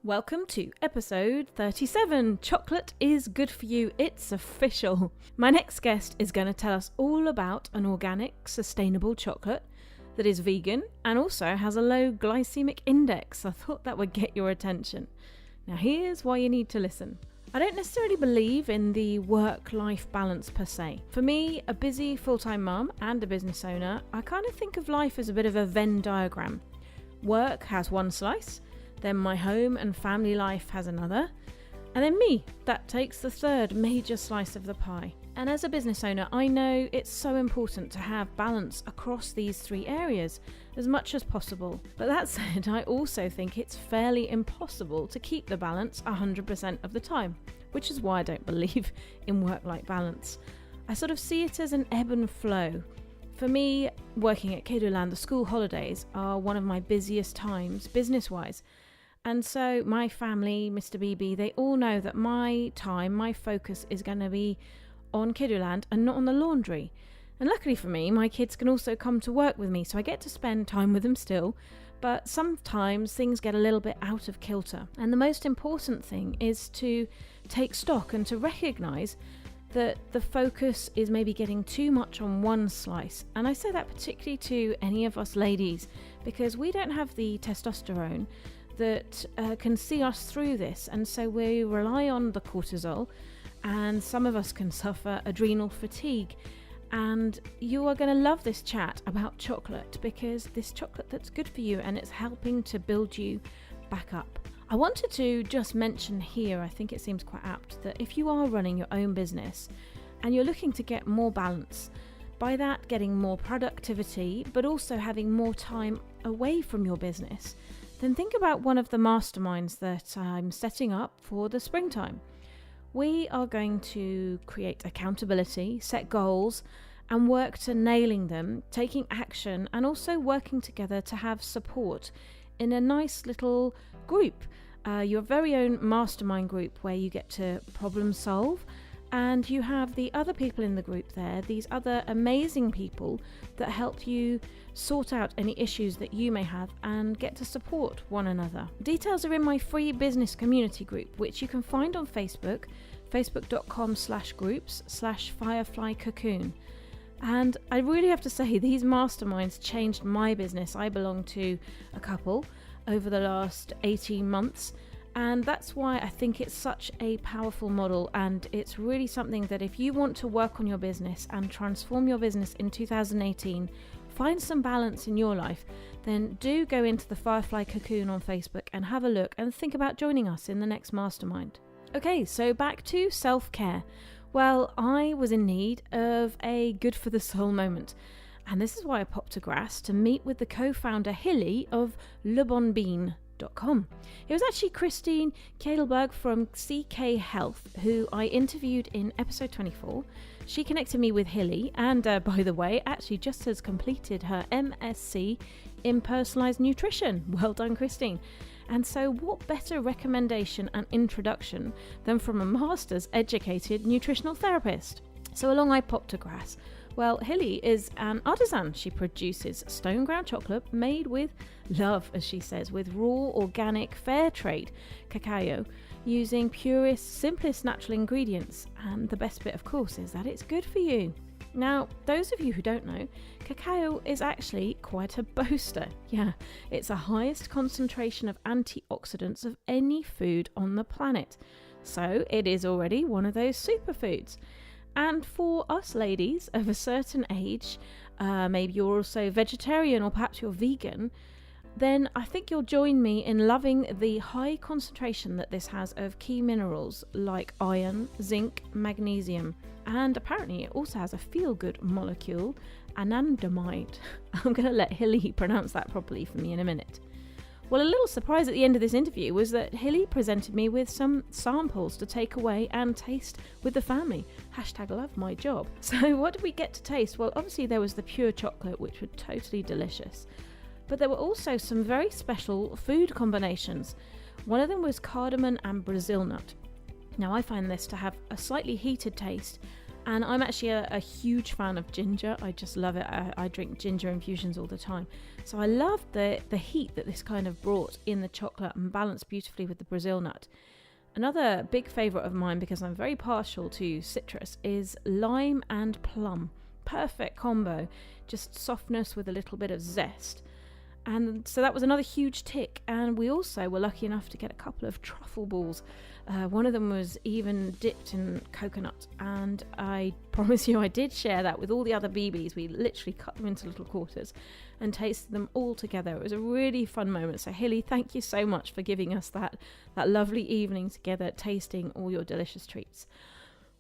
Welcome to episode 37. Chocolate is good for you. It's official. My next guest is going to tell us all about an organic, sustainable chocolate that is vegan and also has a low glycemic index. I thought that would get your attention. Now here's why you need to listen. I don't necessarily believe in the work-life balance per se. For me, a busy full-time mum and a business owner, I kind of think of life as a bit of a Venn diagram. Work has one slice, then my home and family life has another, and then me, that takes the third major slice of the pie. And as a business owner, I know it's so important to have balance across these three areas as much as possible. But that said, I also think it's fairly impossible to keep the balance 100% of the time, which is why I don't believe in work-life balance. I sort of see it as an ebb and flow. For me, working at Kidooland, the school holidays are one of my busiest times business-wise. And so my family, Mr. BB, they all know that my focus is going to be on Kidooland and not on the laundry. And luckily for me, my kids can also come to work with me, so I get to spend time with them still. But sometimes things get a little bit out of kilter. And the most important thing is to take stock and to recognise that the focus is maybe getting too much on one slice. And I say that particularly to any of us ladies, because we don't have the testosterone that can see us through this, and so we rely on the cortisol, and some of us can suffer adrenal fatigue. And you are going to love this chat about chocolate, because this chocolate that's good for you and it's helping to build you back up. I wanted to just mention here, I think it seems quite apt, that if you are running your own business and you're looking to get more balance, by that getting more productivity but also having more time away from your business, then think about one of the masterminds that I'm setting up for the springtime. We are going to create accountability, set goals, and work to nailing them, taking action, and also working together to have support in a nice little group, your very own mastermind group where you get to problem solve. And you have the other people in the group there, these other amazing people that help you sort out any issues that you may have and get to support one another. Details are in my free business community group, which you can find on Facebook, facebook.com/groups/fireflycocoon. And I really have to say, these masterminds changed my business. I belong to a couple over the last 18 months. And that's why I think it's such a powerful model, and it's really something that if you want to work on your business and transform your business in 2018, find some balance in your life, then do go into the Firefly Cocoon on Facebook and have a look and think about joining us in the next mastermind. Okay, so back to self-care. Well, I was in need of a good for the soul moment. And this is why I popped to Grasse to meet with the co-founder Hilly of lebonbean.com. It was actually Christine Kadelberg from CK Health who I interviewed in episode 24. She connected me with Hilly and, by the way, actually just has completed her MSc in personalised nutrition. Well done, Christine. And so what better recommendation and introduction than from a master's educated nutritional therapist? So along I popped to Grasse. Well, Hilly is an artisan. She produces stone ground chocolate made with love, as she says, with raw, organic, fair trade cacao, using purest, simplest natural ingredients. And the best bit, of course, is that it's good for you. Now, those of you who don't know, cacao is actually quite a boaster. Yeah, it's the highest concentration of anti-oxidants of any food on the planet. So it is already one of those superfoods. And for us ladies of a certain age, maybe you're also vegetarian or perhaps you're vegan, then I think you'll join me in loving the high concentration that this has of key minerals like iron, zinc, magnesium, and apparently it also has a feel-good molecule, anandamide. I'm going to let Hilly pronounce that properly for me in a minute. Well, a little surprise at the end of this interview was that Hilly presented me with some samples to take away and taste with the family. #LoveMyJob. So what did we get to taste? Well, obviously there was the pure chocolate, which was totally delicious. But there were also some very special food combinations. One of them was cardamom and Brazil nut. Now I find this to have a slightly heated taste And I'm actually a huge fan of ginger. I just love it. I drink ginger infusions all the time. So I love the heat that this kind of brought in the chocolate and balanced beautifully with the Brazil nut. Another big favourite of mine, because I'm very partial to citrus, is lime and plum. Perfect combo. Just softness with a little bit of zest. And so that was another huge tick. And we also were lucky enough to get a couple of truffle balls. One of them was even dipped in coconut, and I promise you I did share that with all the other BBs. We literally cut them into little quarters and tasted them all together. It was a really fun moment. So Hilly, thank you so much for giving us that lovely evening together, tasting all your delicious treats.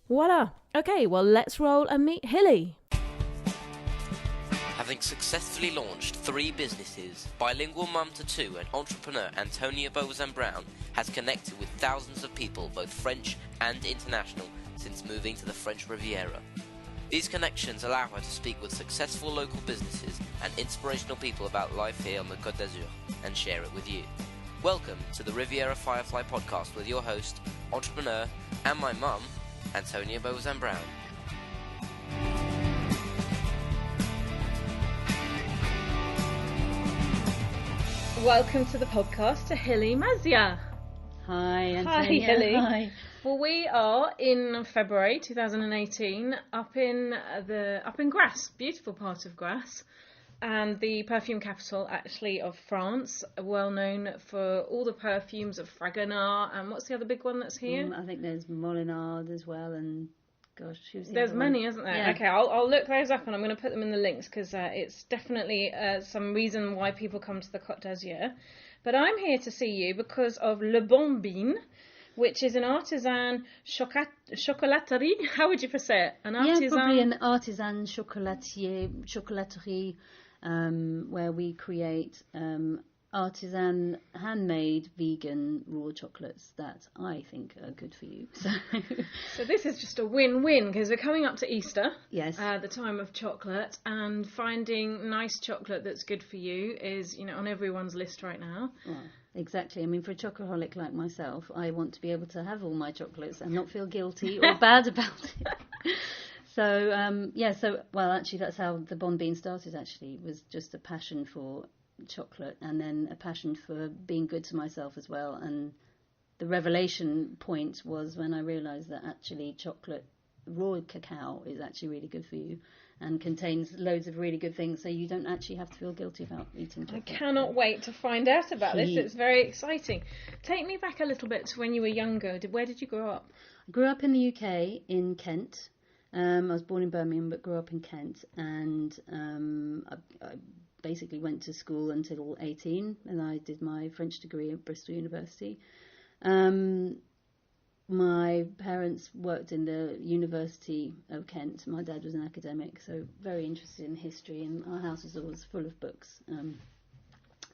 Voila! Okay, well, let's roll and meet Hilly. Having successfully launched 3 businesses, bilingual mum to 2 and entrepreneur Antonia Boaster-Brown has connected with thousands of people, both French and international, since moving to the French Riviera. These connections allow her to speak with successful local businesses and inspirational people about life here on the Côte d'Azur and share it with you. Welcome to the Riviera Firefly podcast with your host, entrepreneur, and my mum, Antonia Boaster-Brown. Welcome to the podcast to Hilly Mazija. Hi, Antonia. Hi, Hilly. Hi. Well, we are in February 2018 up in Grasse, beautiful part of Grasse, and the perfume capital actually of France, well known for all the perfumes of Fragonard. And what's the other big one that's here? I think there's Molinard as well, and gosh, who's the There's other many, one? isn't there? Yeah. Okay, I'll look those up and I'm going to put them in the links because it's definitely some reason why people come to the Côte d'Azur. But I'm here to see you because of Le Bon Bean, which is an artisan chocolaterie. How would you say it? An artisan? Yeah, probably an artisan chocolaterie, where we create artisan, handmade, vegan raw chocolates that I think are good for you. So this is just a win-win because we're coming up to Easter, Yes. The time of chocolate, and finding nice chocolate that's good for you is, on everyone's list right now. Well, exactly. I mean, for a chocoholic like myself, I want to be able to have all my chocolates and not feel guilty or bad about it. So, actually, that's how the Bon Bean started, actually. It was just a passion for chocolate and then a passion for being good to myself as well. And the revelation point was when I realised that actually chocolate, raw cacao, is actually really good for you and contains loads of really good things, so you don't actually have to feel guilty about eating chocolate. I cannot wait to find out about this. It's very exciting. Take me back a little bit to when you were younger. Where did you grow up? I grew up in the UK, in Kent. I was born in Birmingham but grew up in Kent, and I basically went to school until 18, and I did my French degree at Bristol University. My parents worked in the University of Kent. My dad was an academic, so very interested in history, and our house was always full of books.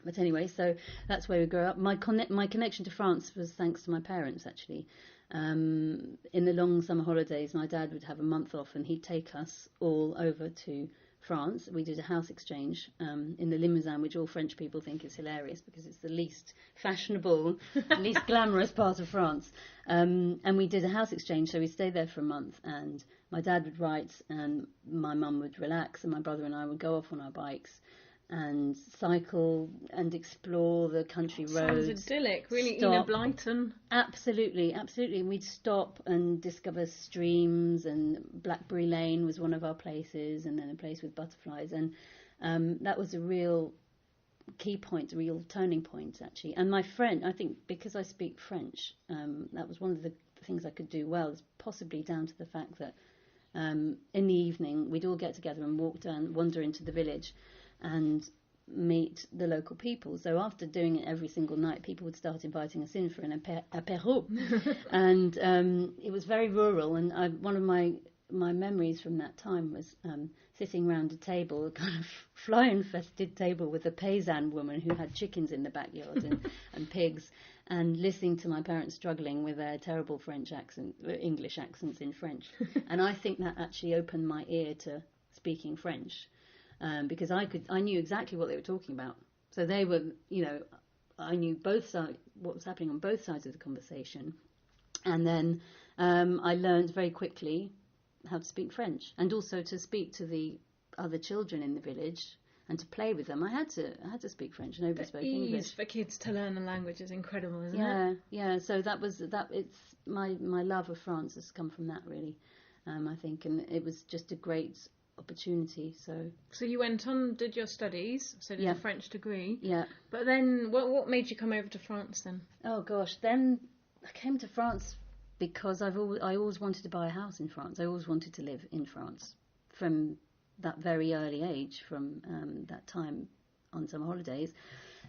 But anyway, so that's where we grew up. My connection to France was thanks to my parents, actually. In the long summer holidays, my dad would have a month off, and he'd take us all over to France. We did a house exchange in the Limousin, which all French people think is hilarious because it's the least fashionable, least glamorous part of France. And we did a house exchange, so we stayed there for a month, and my dad would write and my mum would relax, and my brother and I would go off on our bikes and cycle and explore the country roads. Sounds idyllic, really. Enid Blyton. Absolutely. And we'd stop and discover streams, and Blackberry Lane was one of our places, and then a place with butterflies. And that was a real key point, a real turning point, actually. And my friend, I think because I speak French, that was one of the things I could do well, is possibly down to the fact that in the evening we'd all get together and wander into the village and meet the local people. So after doing it every single night, people would start inviting us in for an apéro. And it was very rural, and one of my memories from that time was sitting round a table, a kind of fly-infested table with a paysan woman who had chickens in the backyard and pigs, and listening to my parents struggling with their terrible English accents in French. And I think that actually opened my ear to speaking French. Because I knew exactly what they were talking about. So they were, I knew both sides, what was happening on both sides of the conversation. And then I learned very quickly to speak French, and also to speak to the other children in the village and to play with them. I had to speak French. Nobody spoke English. For kids to learn a language is incredible, isn't it? Yeah. So it's my love of France has come from that, really. I think, and it was just a great opportunity. So you went on, did your studies, so did a French degree. Yeah. But then, what made you come over to France then? Oh gosh, then I came to France because I always wanted to buy a house in France. I always wanted to live in France from that very early age, from that time on summer holidays,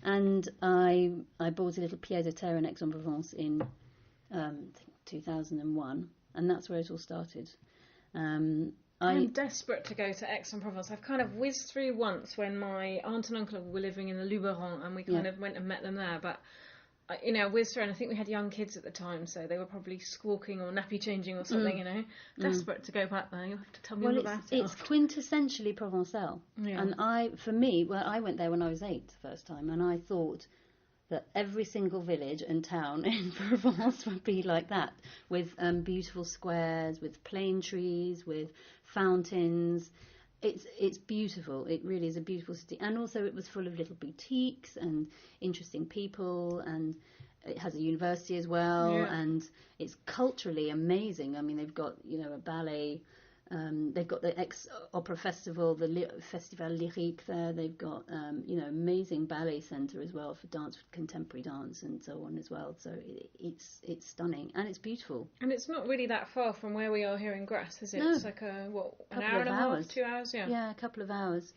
and I bought a little pied-à-terre in Aix-en-Provence in I think 2001, and that's where it all started. I'm desperate to go to Aix-en-Provence. I've kind of whizzed through once when my aunt and uncle were living in the Luberon, and we kind of went and met them there. But I whizzed through, and I think we had young kids at the time, so they were probably squawking or nappy changing or something. Desperate to go back there. You'll have to tell me all about it. It's quintessentially Provençal, and I went there when I was 8 the first time, and I thought that every single village and town in Provence would be like that, with beautiful squares, with plane trees, with fountains. It's beautiful. It really is a beautiful city, and also it was full of little boutiques and interesting people, and it has a university as well, and it's culturally amazing. I mean, they've got a ballet. They've got the ex-opera festival, the Festival Lyrique there. They've got, amazing ballet centre as well for dance, for contemporary dance and so on as well. So it's stunning and it's beautiful. And it's not really that far from where we are here in Grasse, is it? No. It's like an hour and a half, 2 hours, Yeah, a couple of hours.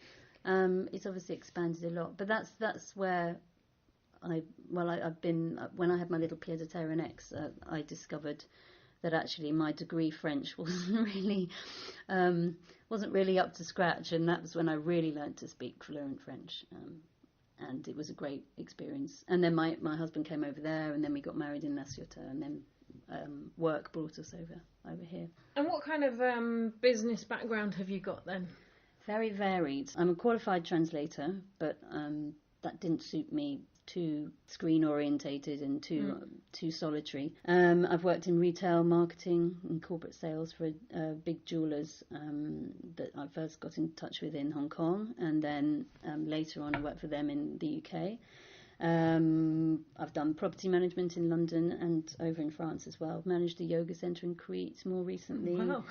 It's obviously expanded a lot, but that's where I've been, when I had my little pied-à-terre in Aix, I discovered that actually my degree French wasn't really up to scratch, and that was when I really learned to speak fluent French, and it was a great experience. And then my husband came over there, and then we got married in La Ciotat, and then work brought us over here. And what kind of business background have you got then? Very varied. I'm a qualified translator, but that didn't suit me. Too screen orientated and too solitary. I've worked in retail marketing and corporate sales for big jewelers that I first got in touch with in Hong Kong, and then later on I worked for them in the UK. I've done property management in London and over in France as well. Managed a yoga centre in Crete more recently. Wow.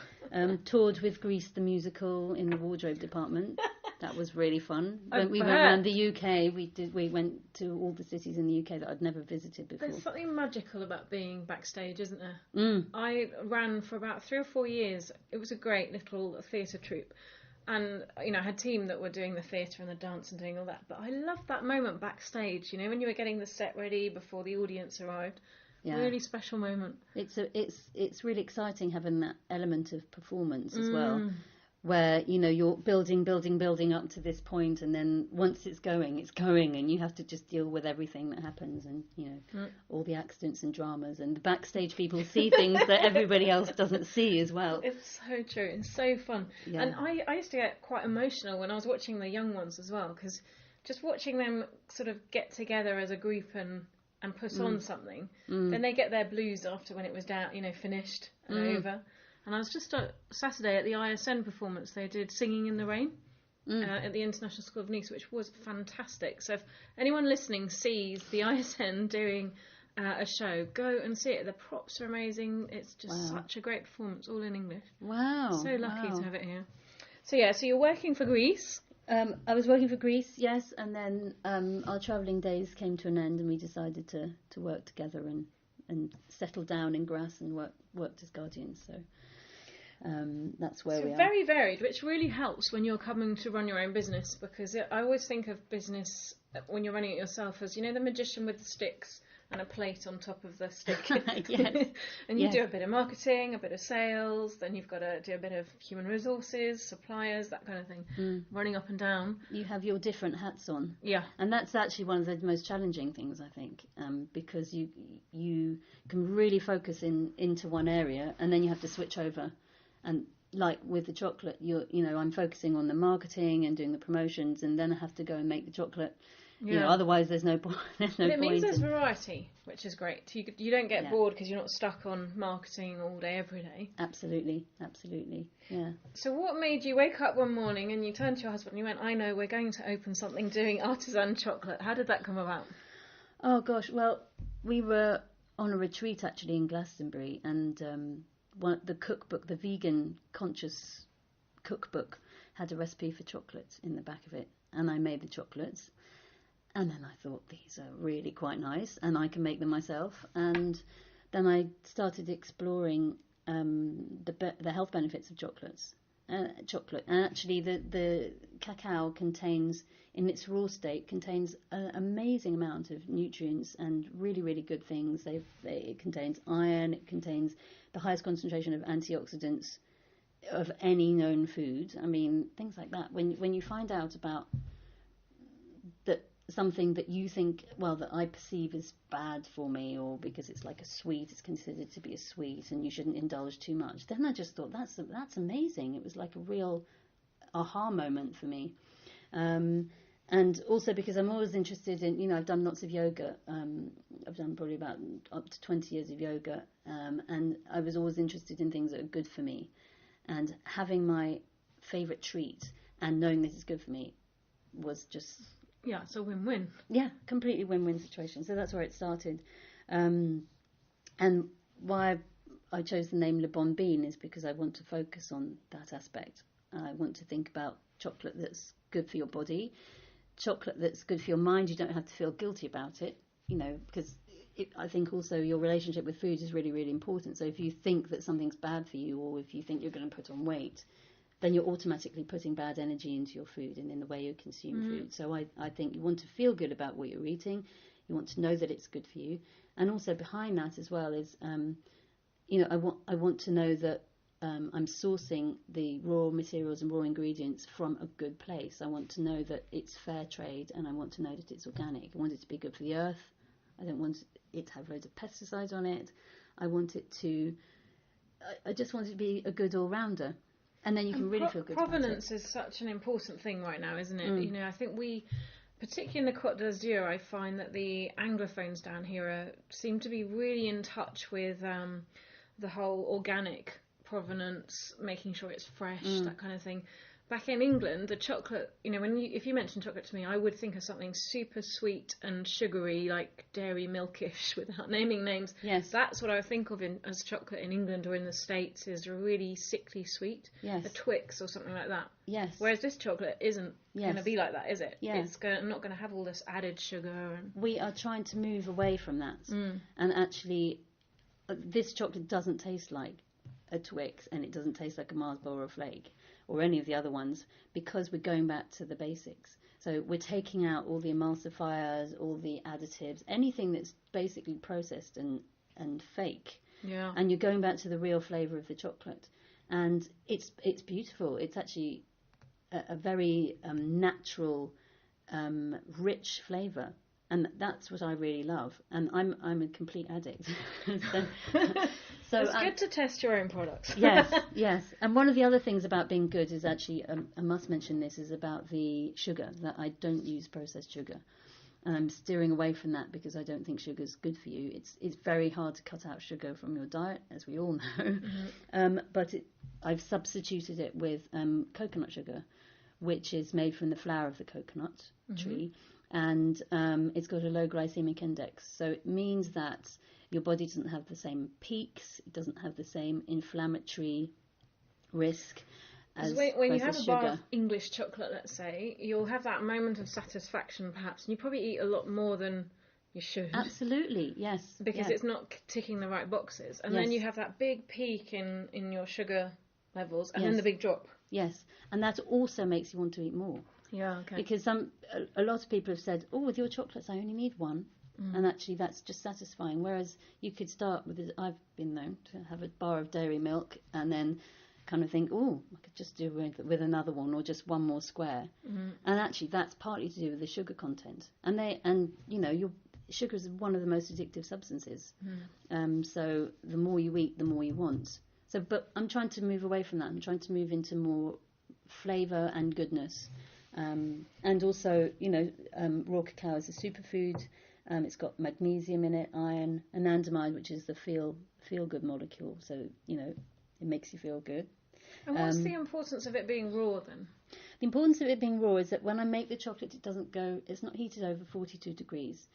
Toured with Grasse the musical in the wardrobe department. That was really fun. When we bet. went around the UK, we went to all the cities in the UK that I'd never visited before. There's something magical about being backstage, isn't there? I ran for about 3 or 4 years. It was a great little theatre troupe. And, I had a team that were doing the theatre and the dance and doing all that. But I loved that moment backstage, when you were getting the set ready before the audience arrived. Yeah. Really special moment. It's really exciting having that element of performance as well, where you're building up to this point, and then once it's going, and you have to just deal with everything that happens, and all the accidents and dramas, and the backstage people see things that everybody else doesn't see as well. It's so true. It's so fun. Yeah. And I used to get quite emotional when I was watching the young ones as well, because just watching them sort of get together as a group and put on something, then they get their blues after when it was down, finished and over. And I was just Saturday at the ISN performance. They did Singing in the Rain at the International School of Nice, which was fantastic. So if anyone listening sees the ISN doing a show, go and see it. The props are amazing. It's just such a great performance, all in English. Wow. So lucky to have it here. So you're working for Grasse. I was working for Grasse, yes, and then our travelling days came to an end, and we decided to work together and settle down in Grasse and worked as guardians. So that's where we are. Very varied, which really helps when you're coming to run your own business, because I always think of business when you're running it yourself as, the magician with the sticks and a plate on top of the stick. Yes. And you do a bit of marketing, a bit of sales, then you've got to do a bit of human resources, suppliers, that kind of thing, running up and down. You have your different hats on. Yeah. And that's actually one of the most challenging things, I think, because you can really focus into one area, and then you have to switch over. And like with the chocolate, I'm focusing on the marketing and doing the promotions, and then I have to go and make the chocolate. You know, otherwise there's no point. There's no But it point means there's in, variety, which is great. You don't get Yeah. bored because you're not stuck on marketing all day, every day. Absolutely, yeah. So what made you wake up one morning and you turned to your husband and you went, I know, we're going to open something doing artisan chocolate. How did that come about? Oh gosh, well, we were on a retreat actually in Glastonbury, and the cookbook, the vegan conscious cookbook, had a recipe for chocolate in the back of it, and I made the chocolates, and then I thought these are really quite nice, and I can make them myself, and then I started exploring the health benefits of chocolate, and actually the cacao contains, in its raw state, contains an amazing amount of nutrients and really, really good things. It contains iron, it contains the highest concentration of antioxidants of any known food. I mean, things like that. When you find out about that something that you think, well, that I perceive as bad for me, or because it's like a sweet, it's considered to be a sweet and you shouldn't indulge too much, then I just thought that's amazing. It was like a real aha moment for me. And also because I'm always interested in, you know, I've done lots of yoga. I've done probably about up to 20 years of yoga, and I was always interested in things that are good for me. And having my favourite treat and knowing this is good for me was just... Yeah, it's a win-win. Yeah, completely win-win situation. So that's where it started. And why I chose the name Le Bon Bean is because I want to focus on that aspect. I want to think about chocolate that's good for your body, chocolate that's good for your mind. You don't have to feel guilty about it, you know, because I think also your relationship with food is really, really important. So if you think that something's bad for you, or if you think you're going to put on weight, then you're automatically putting bad energy into your food and in the way you consume food. So I think you want to feel good about what you're eating. You want to know that it's good for you. And also behind that as well is, you know, I want to know that I'm sourcing the raw materials and raw ingredients from a good place. I want to know that it's fair trade, and I want to know that it's organic. I want it to be good for the earth. I don't want it to have loads of pesticides on it. I just want it to be a good all-rounder. And then you can really feel good about it. Provenance is such an important thing right now, isn't it? You know, I think particularly in the Côte d'Azur, I find that the Anglophones down here seem to be really in touch with the whole organic provenance, making sure it's fresh, that kind of thing. Back in England, the chocolate, you know, if you mention chocolate to me, I would think of something super sweet and sugary, like dairy milkish, without naming names. Yes. That's what I think of as chocolate in England or in the States, is really sickly sweet. Yes. A Twix or something like that. Yes. Whereas this chocolate isn't going to be like that, is it? Yeah. It's not going to have all this added sugar. We are trying to move away from that. And actually, this chocolate doesn't taste like a Twix, and it doesn't taste like a Mars bar or a Flake or any of the other ones, because we're going back to the basics. So we're taking out all the emulsifiers, all the additives, anything that's basically processed and fake. Yeah. And you're going back to the real flavour of the chocolate. And it's beautiful. It's actually a very natural, rich flavour. And that's what I really love. And I'm a complete addict. So it's good to test your own products. Yes. And one of the other things about being good is actually, I must mention this, is about the sugar, that I don't use processed sugar. And I'm steering away from that because I don't think sugar's good for you. It's very hard to cut out sugar from your diet, as we all know. But I've substituted it with coconut sugar, which is made from the flour of the coconut tree. And it's got a low glycemic index. So it means that your body doesn't have the same peaks, it doesn't have the same inflammatory risk as when you have a processed bar sugar. of English chocolate, let's say, you'll have that moment of satisfaction perhaps, and you probably eat a lot more than you should. Absolutely, yes. Because it's not ticking the right boxes. And then you have that big peak in your sugar levels, and then the big drop. Yes, and that also makes you want to eat more. Yeah, okay. Because a lot of people have said, oh, with your chocolates I only need one. And actually that's just satisfying. Whereas you could start with, I've been known to have a bar of dairy milk and then kind of think, oh, I could just do with another one, or just one more square. And actually that's partly to do with the sugar content. And you know, your sugar is one of the most addictive substances. So the more you eat, the more you want. But I'm trying to move away from that. I'm trying to move into more flavour and goodness. And also, raw cacao is a superfood. It's got magnesium in it, iron, anandamide, which is the feel good molecule. So it makes you feel good. And what's the importance of it being raw then? The importance of it being raw is that when I make the chocolate, it's not heated over 42 degrees,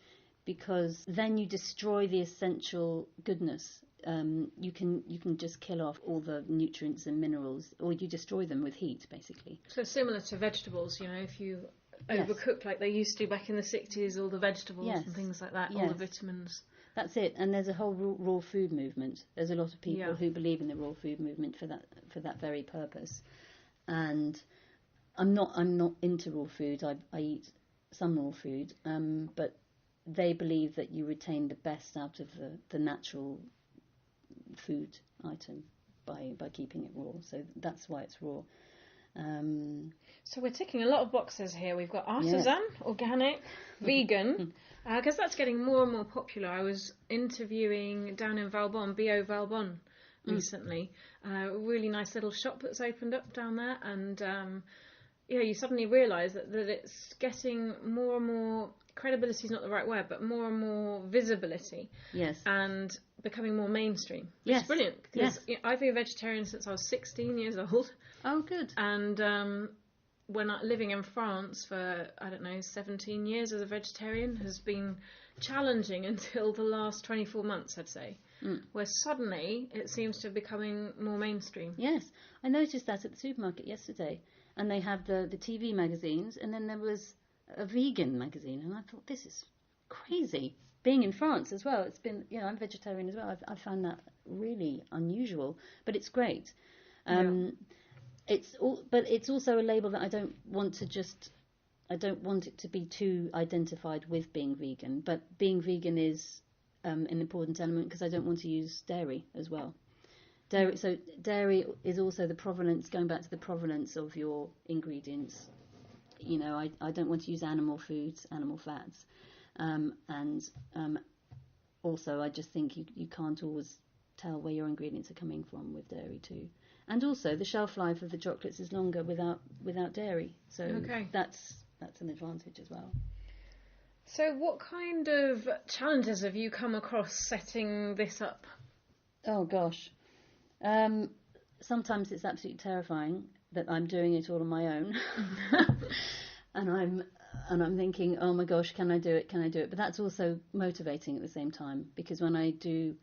because then you destroy the essential goodness. You can just kill off all the nutrients and minerals, or you destroy them with heat, basically. So similar to vegetables, if you overcook like they used to back in the 60s, all the vegetables and things like that, all the vitamins. That's it. And there's a whole raw food movement. There's a lot of people who believe in the raw food movement for that very purpose. And I'm not into raw food. I eat some raw food, but they believe that you retain the best out of the natural food item by keeping it raw. So that's why it's raw. So we're ticking a lot of boxes here. We've got artisan, organic, vegan, because that's getting more and more popular. I was interviewing down in Valbonne, B.O. Valbonne, recently. A really nice little shop that's opened up down there, and you suddenly realise that it's getting more and more, credibility is not the right word, but more and more visibility. Yes. And becoming more mainstream. It's brilliant, because I've been a vegetarian since I was 16 years old. Oh, good. And when living in France for, 17 years as a vegetarian has been challenging until the last 24 months, I'd say, where suddenly it seems to be becoming more mainstream. Yes, I noticed that at the supermarket yesterday, and they have the TV magazines, and then there was a vegan magazine, and I thought, this is crazy. Being in France as well, it's been, I'm vegetarian as well. I found that really unusual, but it's great. But it's also a label that I don't want it to be too identified with being vegan. But being vegan is an important element, because I don't want to use dairy as well. Dairy is also the provenance, going back to the provenance of your ingredients. I don't want to use animal foods, animal fats. And also I just think you can't always tell where your ingredients are coming from with dairy too. And also the shelf life of the chocolates is longer without dairy. So that's an advantage as well. So what kind of challenges have you come across setting this up? Oh gosh. Sometimes it's absolutely terrifying that I'm doing it all on my own. and I'm thinking, oh my gosh, can I do it? But that's also motivating at the same time, because when I do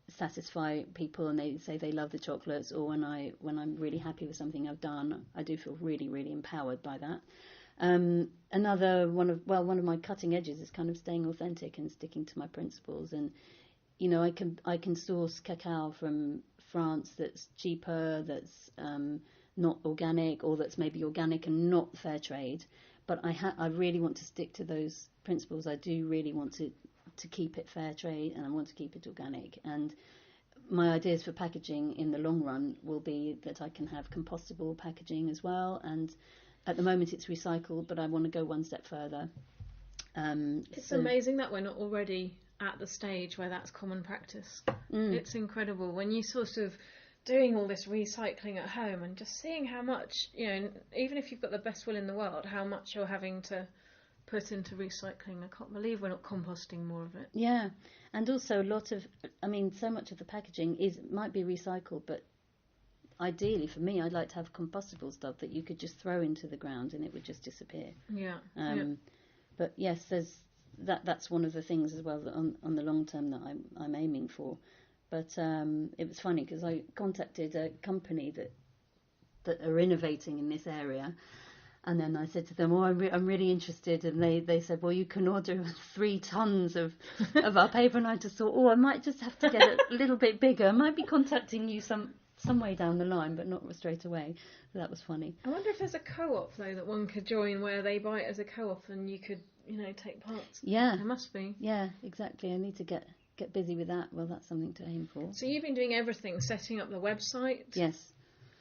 satisfy people and they say they love the chocolates, or when I'm really happy with something I've done, I do feel really, really empowered by that. Another one of my cutting edges is kind of staying authentic and sticking to my principles. And I can source cacao from France that's cheaper, that's not organic, or that's maybe organic and not fair trade. But I really want to stick to those principles. I do really want to keep it fair trade, and I want to keep it organic. And my ideas for packaging in the long run will be that I can have compostable packaging as well. And at the moment it's recycled, but I want to go one step further. It's amazing that we're not already at the stage where that's common practice. It's incredible when you sort of doing all this recycling at home and just seeing how much, even if you've got the best will in the world, how much you're having to put into recycling. I can't believe we're not composting more of it. Yeah, and also so much of the packaging might be recycled, but ideally for me, I'd like to have compostable stuff that you could just throw into the ground and it would just disappear. Yeah. But yes, that's one of the things as well that on the long term that I'm aiming for. But it was funny because I contacted a company that are innovating in this area, and then I said to them, I'm really interested, and they said, well, you can order 3 tons of our paper, and I just thought, I might just have to get it a little bit bigger. I might be contacting you some way down the line, but not straight away. So that was funny. I wonder if there's a co-op though that one could join where they buy it as a co-op and you could take parts. Yeah, there must be. Yeah, exactly. I need to get busy with that. Well, that's something to aim for. So you've been doing everything, setting up the website. Yes.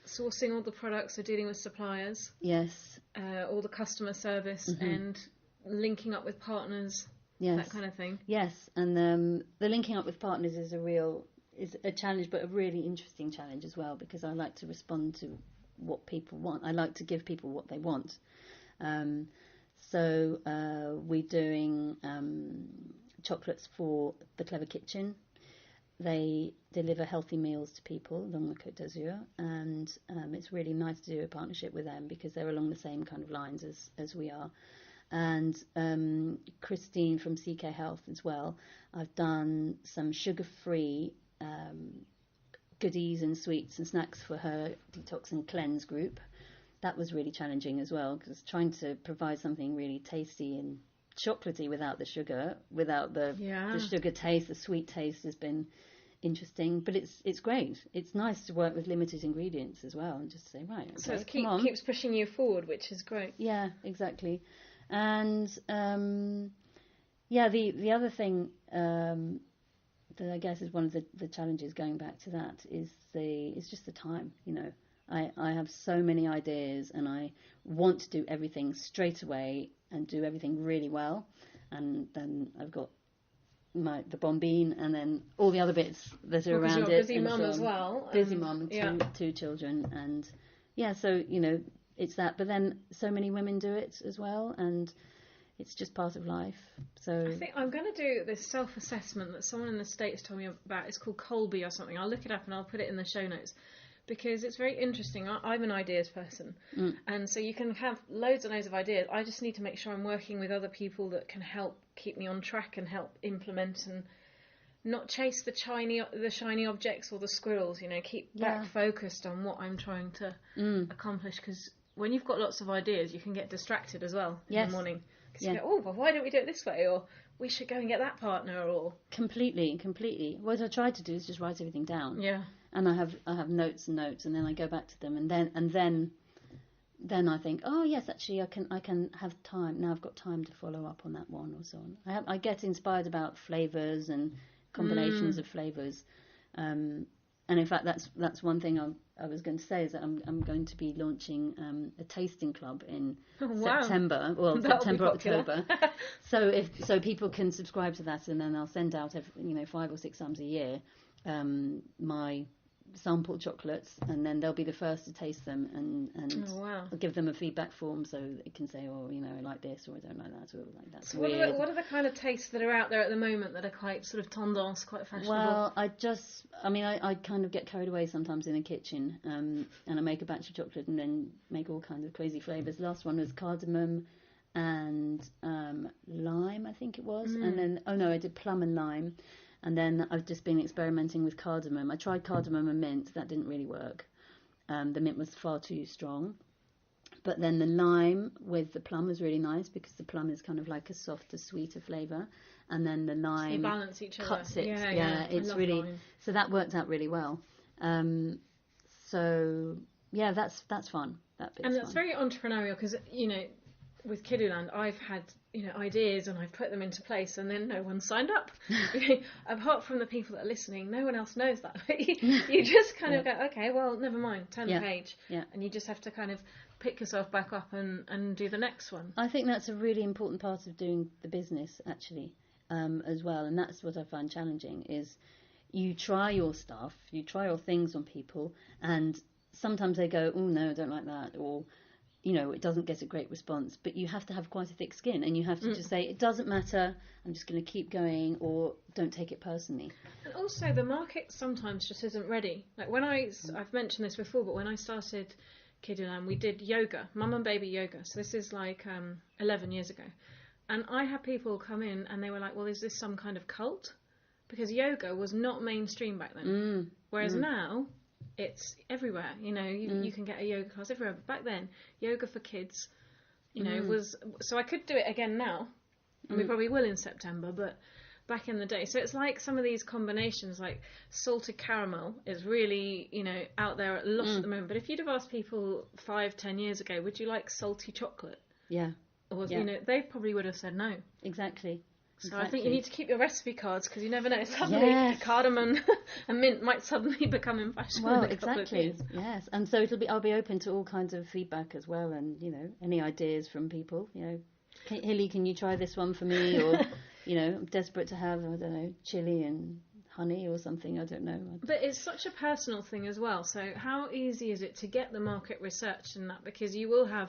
Sourcing all the products, so dealing with suppliers. Yes. All the customer service and linking up with partners. Yes. That kind of thing. Yes, and the linking up with partners is a challenge, but a really interesting challenge as well, because I like to respond to what people want. I like to give people what they want. So we're doing chocolates for the Clever Kitchen. They deliver healthy meals to people along the Côte d'Azur, and it's really nice to do a partnership with them because they're along the same kind of lines as we are. And Christine from CK Health as well. I've done some sugar-free goodies and sweets and snacks for her detox and cleanse group. That was really challenging as well, because trying to provide something really tasty and chocolatey without the sugar, without the sugar taste, the sweet taste has been interesting, but it's great. It's nice to work with limited ingredients as well, and just say, right, okay, so it keeps pushing you forward, which is great. Yeah, exactly. And the other thing that I guess is one of the challenges going back to that is just the time. I have so many ideas, and I want to do everything straight away and do everything really well, and then I've got the bombine and then all the other bits that are around it. Busy mum as well. Busy mum and two children, and so it's that. But then so many women do it as well, and it's just part of life. So I think I'm going to do this self-assessment that someone in the States told me about. It's called Colby or something. I'll look it up and I'll put it in the show notes, because it's very interesting. I'm an ideas person, and so you can have loads and loads of ideas. I just need to make sure I'm working with other people that can help keep me on track and help implement, and not chase the shiny objects or the squirrels. Keep back focused on what I'm trying to accomplish. Because when you've got lots of ideas, you can get distracted as well in the morning. Because you go, oh, well, why don't we do it this way? Or we should go and get that partner. Or completely. What I try to do is just write everything down. Yeah. And I have notes, and then I go back to them, and then I think, oh yes, actually I can have time now. I've got time to follow up on that one, or so on. I get inspired about flavors and combinations of flavors, and in fact that's one thing I was going to say, is that I'm going to be launching a tasting club in September. Well, September, October. so people can subscribe to that, and then I'll send out 5 or 6 times a year my sample chocolates, and then they'll be the first to taste them, and I'll give them a feedback form so they can say, I like this, or I don't like that, or like that. So what are the kind of tastes that are out there at the moment that are quite sort of tendance, quite fashionable? Well, I kind of get carried away sometimes in the kitchen, and I make a batch of chocolate and then make all kinds of crazy flavours. Last one was cardamom and lime, I think it was, and then I did plum and lime. And then I've just been experimenting with cardamom. I tried cardamom and mint. That didn't really work. The mint was far too strong. But then the lime with the plum was really nice, because the plum is kind of like a softer, sweeter flavour. And then the lime, so they balance each other. Cuts it. Yeah, it's really lime. So that worked out really well. That's fun. That bit's and that's fun. very entrepreneurial, because with Kidooland, I've had ideas, and I've put them into place, and then no one signed up. Apart from the people that are listening, no one else knows that. You just kind of go, okay, well, never mind, turn the page, and you just have to kind of pick yourself back up and do the next one. I think that's a really important part of doing the business, actually, as well, and that's what I find challenging, is you try your stuff, you try your things on people, and sometimes they go, oh no, I don't like that, or it doesn't get a great response, but you have to have quite a thick skin, and you have to just say, it doesn't matter, I'm just going to keep going, or don't take it personally. And also, the market sometimes just isn't ready. Like I've mentioned this before, but when I started Kidooland, we did yoga, mum and baby yoga. So this is like 11 years ago. And I had people come in and they were like, well, is this some kind of cult? Because yoga was not mainstream back then. Whereas now, it's everywhere. You can get a yoga class everywhere. But back then, yoga for kids, was... So I could do it again now, and we probably will in September, but back in the day. So it's like some of these combinations, like salted caramel is really, out there at lot at the moment. But if you'd have asked people 5-10 years ago, would you like salty chocolate? Yeah. Or, they probably would have said no. Exactly. So I think you need to keep your recipe cards, because you never know. Suddenly, cardamom and mint might suddenly become in fashion. Well, in a couple of years. Yes. And so I'll be open to all kinds of feedback as well, and any ideas from people. Hilly, can you try this one for me? Or I'm desperate to have, I don't know, chili and honey or something. I don't know. But it's such a personal thing as well. So how easy is it to get the market researched in that? Because you will have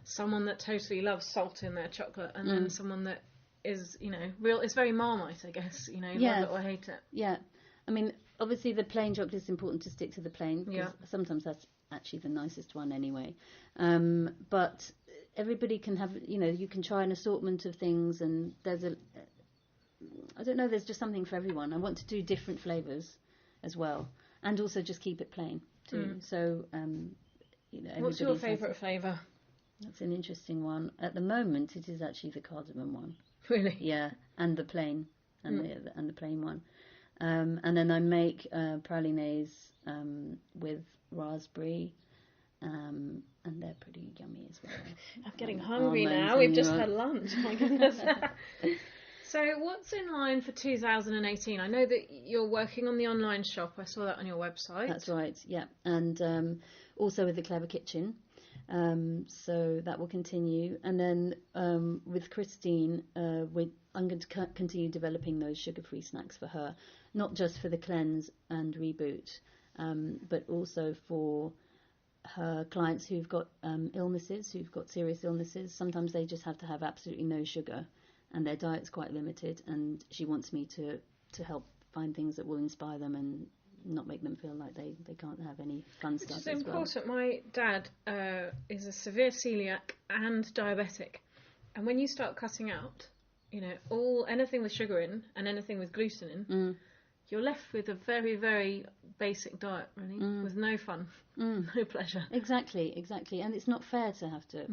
someone that totally loves salt in their chocolate, and then someone that is, real. It's very Marmite, I guess. Love it or hate it. Yeah. I mean, obviously the plain chocolate is important to stick to the plain. Yeah. Sometimes that's actually the nicest one anyway. But everybody can have, you can try an assortment of things, and there's I don't know, there's just something for everyone. I want to do different flavours as well, and also just keep it plain too. So, What's your favourite flavour? That's an interesting one. At the moment, it is actually the cardamom one. Really? Yeah, and the plain, and the plain one. And then I make pralines with raspberry, and they're pretty yummy as well. I'm getting hungry now. We've just had lunch. My goodness. So what's in line for 2018? I know that you're working on the online shop. I saw that on your website. That's right, yeah. And also with the Clever Kitchen. So that will continue. And then with Christine, I'm going to continue developing those sugar-free snacks for her, not just for the cleanse and reboot, but also for her clients who've got illnesses, who've got serious illnesses. Sometimes they just have to have absolutely no sugar, and their diet's quite limited, and she wants me to help find things that will inspire them and not make them feel like they can't have any fun stuff as well. It's important. My dad is a severe celiac and diabetic, and when you start cutting out, anything with sugar in and anything with gluten in, you're left with a very, very basic diet, really, with no fun, no pleasure. Exactly, and it's not fair to have to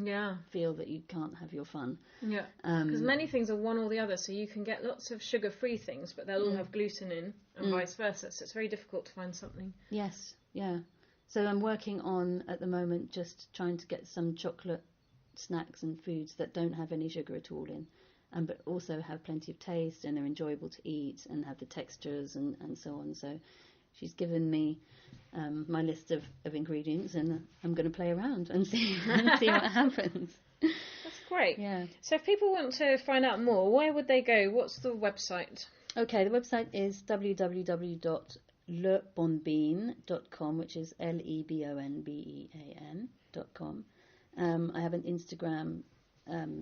feel that you can't have your fun. Yeah, because many things are one or the other, so you can get lots of sugar-free things, but they'll all have gluten in, and vice versa, so it's very difficult to find something. Yes, yeah. So I'm working on, at the moment, just trying to get some chocolate snacks and foods that don't have any sugar at all in, but also have plenty of taste and are enjoyable to eat and have the textures and so on. So she's given me my list of ingredients, and I'm going to play around and see what happens. That's great. Yeah. So if people want to find out more, where would they go? What's the website? Okay, the website is www.lebonbean.com, which is LEBONBEAN.com. I have an Instagram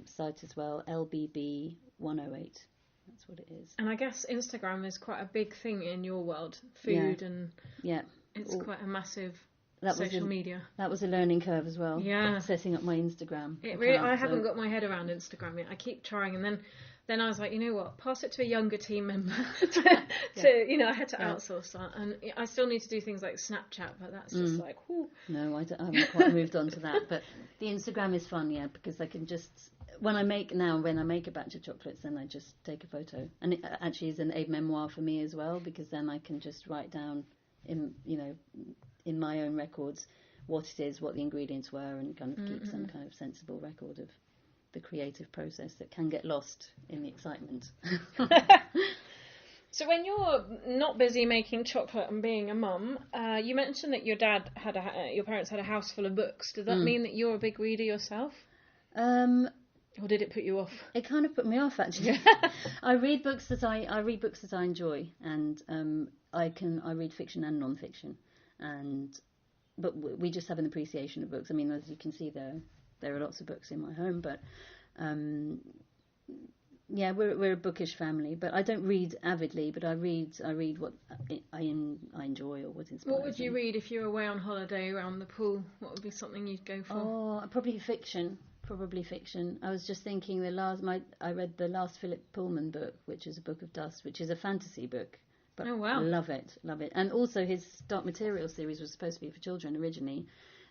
site as well, LBB108. That's what it is. And I guess Instagram is quite a big thing in your world, food and it's quite a massive social media. That was a learning curve as well. Yeah, setting up my Instagram. I haven't got my head around Instagram yet. I keep trying, and then I was like, you know what? Pass it to a younger team member. I had to outsource that, and I still need to do things like Snapchat, but that's just like, whoo. No, I haven't quite moved on to that. But the Instagram is fun, because I can just when I make a batch of chocolates, then I just take a photo, and it actually is a memoir for me as well, because then I can just write down in my own records what it is, what the ingredients were, and kind of keep some kind of sensible record of the creative process that can get lost in the excitement. So when you're not busy making chocolate and being a mum, you mentioned that your parents had a house full of books. Does that mean that you're a big reader yourself? Or did it put you off? It kind of put me off, actually. I read books that I enjoy, and I read fiction and non-fiction, but we just have an appreciation of books. I mean, as you can see, there are lots of books in my home, but we're a bookish family. But I don't read avidly, but I read what I enjoy or what inspires me. What would you read if you were away on holiday around the pool? What would be something you'd go for? Oh, probably fiction. I was just thinking I read the last Philip Pullman book, which is A Book of Dust, which is a fantasy book. But oh, wow. I love it. And also his Dark Material series was supposed to be for children originally,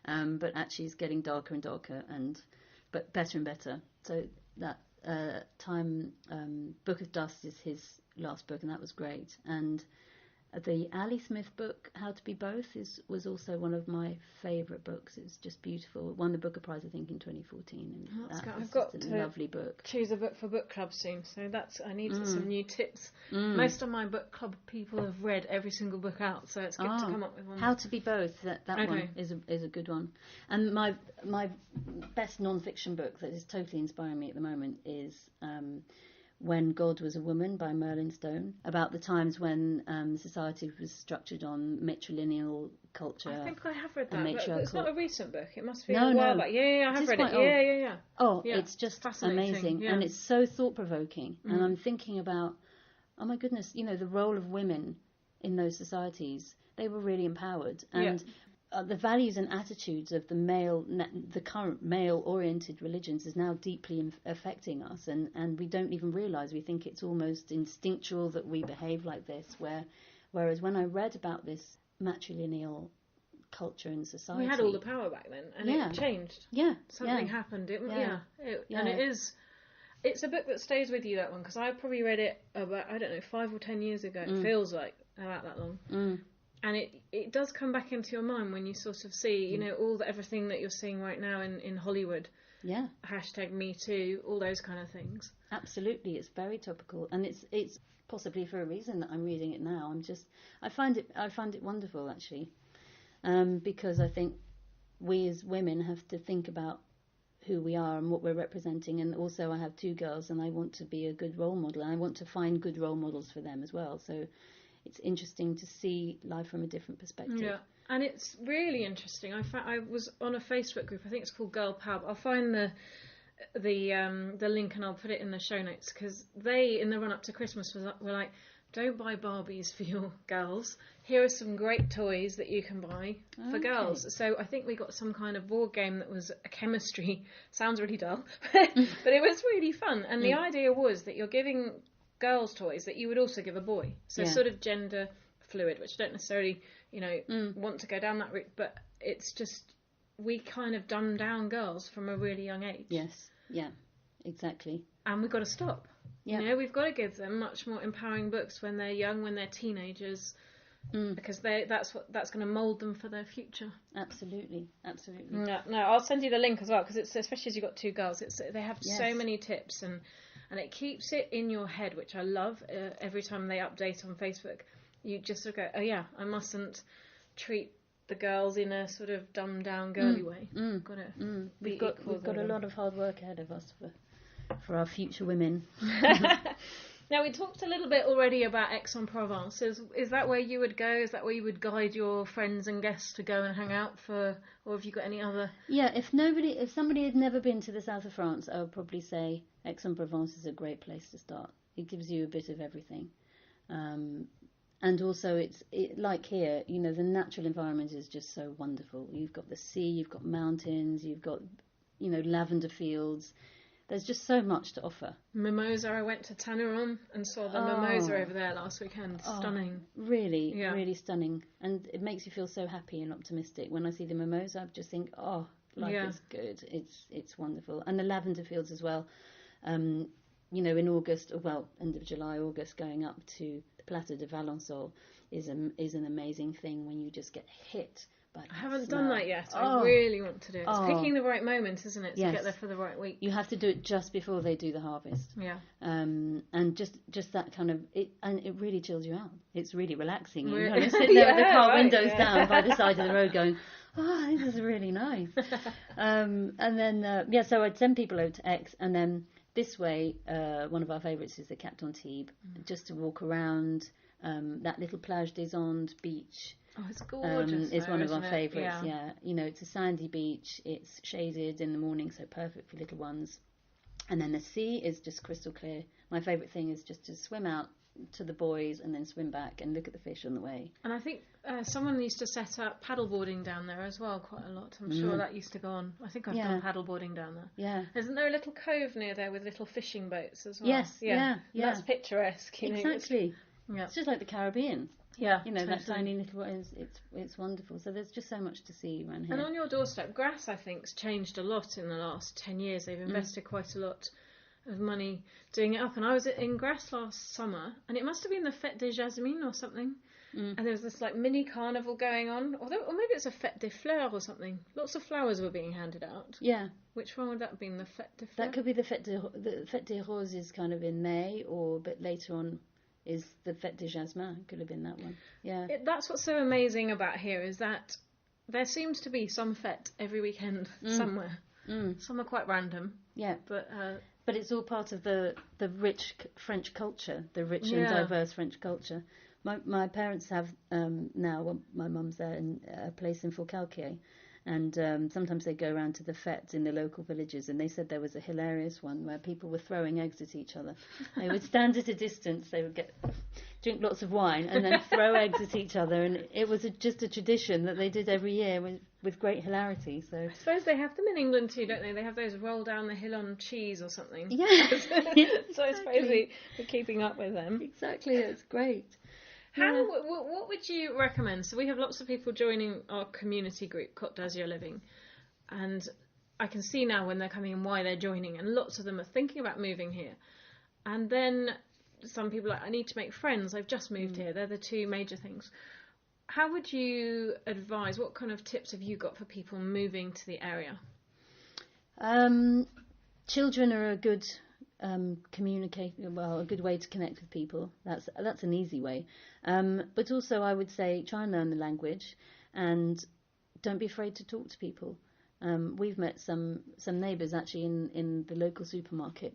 but actually it's getting darker and darker, but better and better. So that Book of Dust is his last book, and that was great. And the Ali Smith book, How to Be Both, was also one of my favourite books. It's just beautiful. It won the Booker Prize, I think, in 2014. And I've got a lovely book. Choose a book for book club soon, so I need some new tips. Most of my book club people have read every single book out, so it's good to come up with one. How to Be Both, that one is a good one. And my best non-fiction book that is totally inspiring me at the moment is When God Was a Woman by Merlin Stone, about the times when society was structured on matrilineal culture. I think I have read that, but it's not a recent book. It must be a while back. Yeah, I have read it. Yeah. Oh, yeah. It's just amazing, and it's so thought-provoking. And I'm thinking about, oh my goodness, the role of women in those societies. They were really empowered, and the values and attitudes of the current male-oriented religions is now deeply affecting us, and we don't even realise. We think it's almost instinctual that we behave like this, whereas when I read about this matrilineal culture in society, we had all the power back then, and it changed. Something happened. And it's a book that stays with you, that one, because I probably read it about, I don't know, 5 or 10 years ago. It feels like about that long. And it does come back into your mind when you sort of see, everything that you're seeing right now in Hollywood. Yeah. #MeToo, all those kind of things. Absolutely, it's very topical, and it's possibly for a reason that I'm reading it now. I find it wonderful, actually, because I think we as women have to think about who we are and what we're representing, and also I have 2 girls, and I want to be a good role model, and I want to find good role models for them as well. So it's interesting to see life from a different perspective. Yeah, and it's really interesting. I was on a Facebook group. I think it's called Girl Power. I'll find the link and I'll put it in the show notes, because they, in the run up to Christmas, were like, don't buy Barbies for your girls. Here are some great toys that you can buy for girls. So I think we got some kind of board game that was a chemistry. Sounds really dull, but it was really fun. And the idea was that you're giving girls toys that you would also give a boy, so sort of gender fluid, which I don't necessarily want to go down that route, but it's just we kind of dumb down girls from a really young age. Yes, exactly. And we've got to stop. We've got to give them much more empowering books when they're young, when they're teenagers, because that's going to mould them for their future. Absolutely. No, I'll send you the link as well, because it's, especially as you've got 2 girls, they have so many tips, and it keeps it in your head, which I love. Every time they update on Facebook, you just sort of go, oh yeah, I mustn't treat the girls in a sort of dumbed down girly way. We've got a lot of hard work ahead of us for our future women. Now, we talked a little bit already about Aix-en-Provence. Is that where you would go? Is that where you would guide your friends and guests to go and hang out for, or have you got any other? Yeah, if somebody had never been to the south of France, I would probably say Aix-en-Provence is a great place to start. It gives you a bit of everything. And also, it's like here, the natural environment is just so wonderful. You've got the sea, you've got mountains, you've got, lavender fields. There's just so much to offer. Mimosa, I went to Tanneron and saw the mimosa over there last weekend. Stunning. Really, really stunning. And it makes you feel so happy and optimistic. When I see the mimosa, I just think, life is good. It's wonderful. And the lavender fields as well. In August, end of July, August, going up to the Plateau de Valençol is an amazing thing when you just get hit. I haven't done that yet. I really want to do it. It's picking the right moment, isn't it, to get there for the right week? You have to do it just before they do the harvest. Yeah. And just that kind of and it really chills you out. It's really relaxing. You kind of sit there with the car windows down by the side of the road, going, this is really nice. And then so I'd send people over to Aix, and then this way, one of our favourites is the Cap d'Antibes, just to walk around that little Plage des Andes beach. Oh, it's gorgeous. It's one of our favourites, yeah. It's a sandy beach. It's shaded in the morning, so perfect for little ones. And then the sea is just crystal clear. My favourite thing is just to swim out to the buoys and then swim back and look at the fish on the way. And I think someone used to set up paddleboarding down there as well quite a lot. I'm sure that used to go on. I think I've done paddleboarding down there. Yeah. Isn't there a little cove near there with little fishing boats as well? Yes, yeah. That's picturesque. Exactly. It's just like the Caribbean. Yeah, totally. That tiny little it's wonderful. So there's just so much to see around here. And on your doorstep, Grasse, I think, has changed a lot in the last 10 years. They've invested quite a lot of money doing it up. And I was in Grasse last summer, and it must have been the Fête des Jasmines or something. And there was this mini carnival going on, or maybe it's a Fête des Fleurs or something. Lots of flowers were being handed out. Yeah. Which one would that have been? The Fête des Fleurs? That could be the Fête des Roses is kind of in May, or a bit later on. Is the Fête des Jasmins. Could have been that one. Yeah. That's what's so amazing about here, is that there seems to be some fête every weekend somewhere. Some are quite random. Yeah. But But it's all part of the rich French culture, the rich and diverse French culture. My parents have now, well, my mum's there in a place in Forcalquier, and sometimes they go around to the fêtes in the local villages, and they said there was a hilarious one where people were throwing eggs at each other. They would stand at a distance, they would drink lots of wine and then throw eggs at each other, and it was just a tradition that they did every year with great hilarity. So I suppose they have them in England too, don't they? They have those roll down the hill on cheese or something. Yeah. So I suppose we're keeping up with them. Exactly, it's great. What would you recommend? So we have lots of people joining our community group, Côte d'Azur Living, and I can see now when they're coming and why they're joining, and lots of them are thinking about moving here. And then some people are like, I need to make friends, I've just moved here. They're the two major things. How would you advise, what kind of tips have you got for people moving to the area? Children are a good a good way to connect with people. That's an easy way. But also I would say try and learn the language, and don't be afraid to talk to people. We've met some neighbours actually in the local supermarket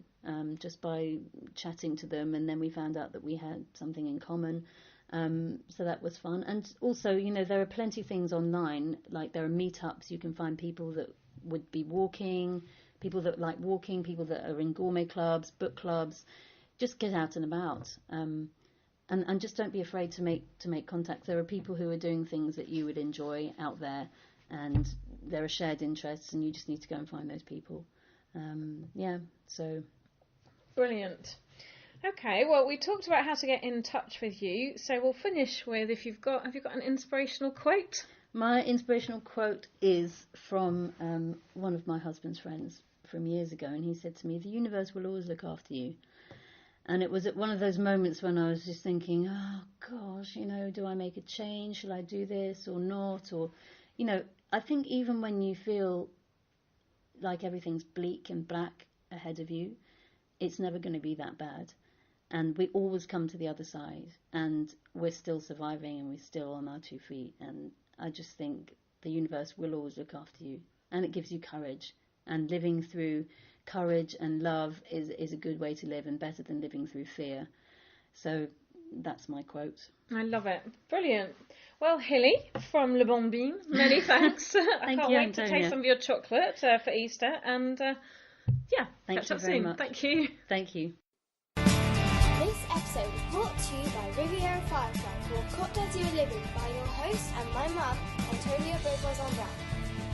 just by chatting to them, and then we found out that we had something in common. So that was fun. And also, there are plenty of things online, like there are meetups. You can find people that would be walking, people that like walking, people that are in gourmet clubs, book clubs. Just get out and about, and just don't be afraid to make contacts. There are people who are doing things that you would enjoy out there, and there are shared interests, and you just need to go and find those people. So brilliant. Okay, well, we talked about how to get in touch with you, so we'll finish with have you got an inspirational quote? My inspirational quote is from one of my husband's friends from years ago, and he said to me, "The universe will always look after you." And it was at one of those moments when I was just thinking, oh gosh, do I make a change? Shall I do this or not? Or, I think even when you feel like everything's bleak and black ahead of you, it's never going to be that bad. And we always come to the other side, and we're still surviving, and we're still on our 2 feet. And I just think the universe will always look after you, and it gives you courage. And living through courage and love is a good way to live, and better than living through fear. So that's my quote. I love it. Brilliant. Well, Hilly from Le Bon Bean, many thanks. I can't wait to taste some of your chocolate for Easter. And catch up soon. Much. Thank you. Thank you. This episode was brought to you by Riviera Firefly for Côte d'Azur Living by your host and my mum, Antonia Beauvoisin-Brown.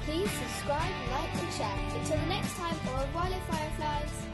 Please subscribe, like and share. Until the next time, au revoir les fireflies.